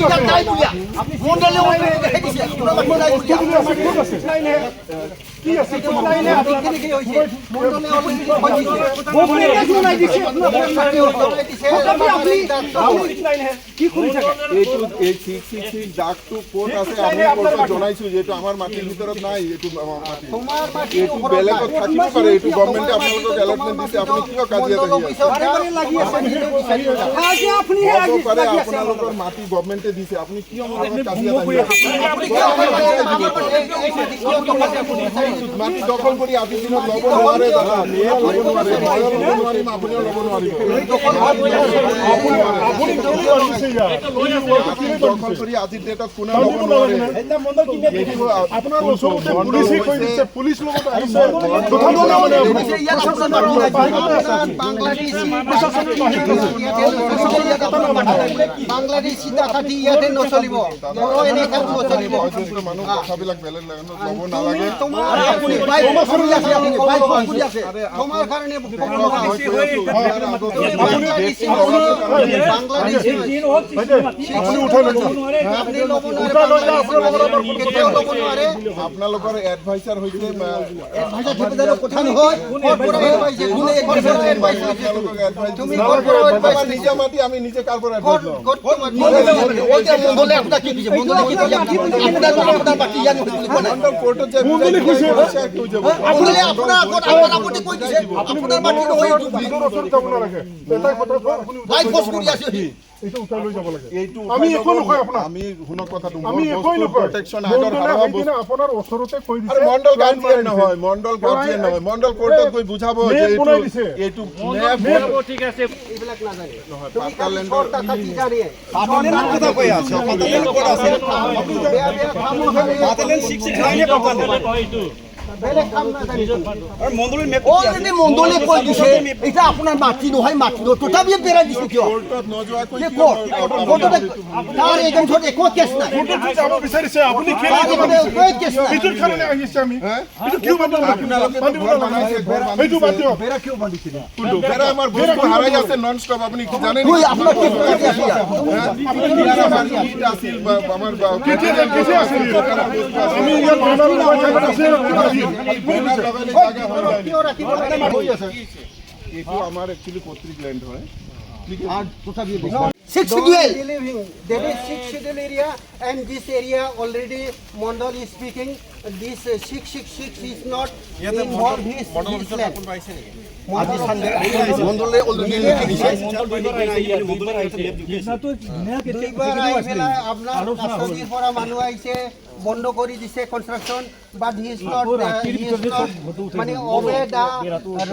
ইয়াত নাই বুলিয়া মণ্ডলে দেখাই দিছে নাই বুলিয়া কি আছে নাই নে কেনেকে হৈছে মণ্ডলে অলরেডি নাই দিছে আপনি নাই নে কি কৰি থাকে এইটো এই 666 ডাকটো কোড আছে আমি কোড জনাইছো যেটো আমাৰ মাটিৰ ভিতৰত নাই এইটো তোমাৰ মাটি এইটো বেলেগত থাকিব পাৰে এইটো গভৰ্ণমেণ্টে আপোনালোকক এলটমেণ্ট দিছে আপুনি কিয় কাজিয়া লাগি আছে আজি আপনি হ'ব পাৰে আপোনালোকৰ মাটি গভৰ্ণমেণ্টে দিছে আপুনি কিয় মোৰ লগত কাজিয়া লাগি আছে মাটি দখল কৰি আজি দিনত ল'ব নোৱাৰে দাদা আপুনিও ল'ব নোৱাৰিব আপুনি দখল কৰি আজিৰ ডেটত কোনে ল'ব নোৱাৰে আপোনাৰ ওচৰতে পুলিচে কৈ দিছে পুলিচ লগত আহিছে বাংলাদেশী টাকাটি ইয়াতে নচলিব মানুহ কথাবিলাক বেলেগ ল'ব নালাগে তোমাৰ কাৰণে আপোনালোকৰ এডভাইচাৰ হৈছে কথা নহয় নিজে মাতি আমি নিজে কাৰ পৰা কোৰ্টত আমি শুনক কথাটো আপোনাৰ ওচৰতে কৈ দিছে মণ্ডল গাৰ্জিয়ান নহয় মণ্ডল কোৰ্টত গৈ বুজাব যে এইটো ঠিক আছে এইবিলাক নাজানে নহয় পাতালেণ্ডৰ পাতালেণ্ড কথা কৈ আছে পাতালেণ্ড ক'ত আছে পাতালেণ্ড 669 পাতালেণ্ড বেলেগ কাম নাজানে আৰু মণ্ডলৰ মেপ অলৰেডি মণ্ডলে কৈ দিছে এটা আপোনাৰ মাটি নহয় মাটি তথাপি বেৰা দিছে কিয় কোৰ্টত নোযোৱাকৈ তাৰ এজেণ্টত একো কেছ নাই যাব বিচাৰিছে আপুনি কি এইটোৰ কাৰণে আহিছে আমি এইটো কিয় এইটো বাদ দিয়ক বেৰা কিয় বান্ধিছিল কোনটো বেৰা আমাৰ বস্তু হাৰাই আছে নন ষ্টপ আপুনি কি জানে তুই আপোনাৰ কি আছিল আমাৰ কেতিয়া আছিল আমি ইয়াত এইটো আমাৰ একচুয়ালি পত্রিক ল্যান্ড হয় Sixth schedule. There is sixth schedule area, and this area already Mondal is speaking. This 666 is not involved his land. Mondal already বন্ধ কৰি দিছে construction but he is not মানে obey the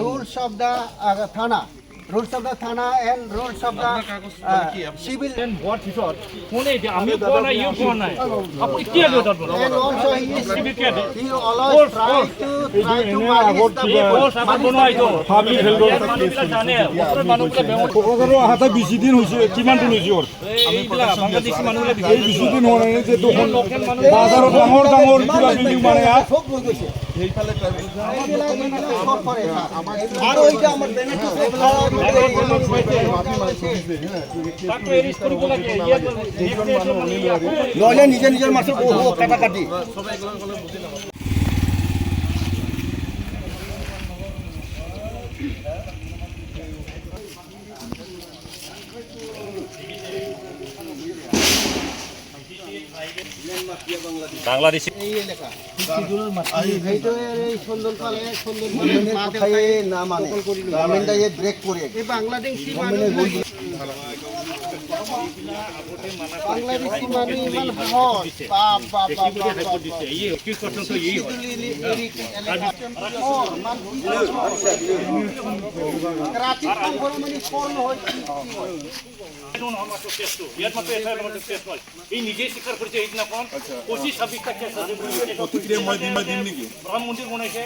rules of the থানা rules of the thana and rules of the civil and what is all phone it আমি কোন নাই U কোন নাই আপনি কি আলো তার বল and also he always try to manage the course আপনি কোন আইতো পাবলিক হেলথ জানে ওপর মানুষকে বেমত কোকৰো হাতে 20 দিন হৈছে কিমান দিন হৈছে আমি বাংলাদেশী মানুষলে 20 দিন হোৱা নাই যে তখন বাজাৰত ডাঙৰ কিবা বিল্ডিং মানে সব বই গৈছে এইফালে আর ওইটা আমার নহলে নিজে নিজের মাছের কাটা কাটি বাংলাদেশী এই এলাকা এইটো এই সন্দনপালে মাথায় না মানে গভর্নমেন্ট এই ব্রেক করে এই বাংলাদেশী মানুষ বাংলাদেশী মানুষ ইমান হয় বাপ বাপ বাপ দিছে এই 21% তো এই হয় রাতি ফোন মানে ফোন হয় এই নিজেই স্বীকার করেছে এই দিনাখন 25-26টা কেস আছে প্রতিক্রিয়া মই দিন নেকি রাম মন্দির বনাইছে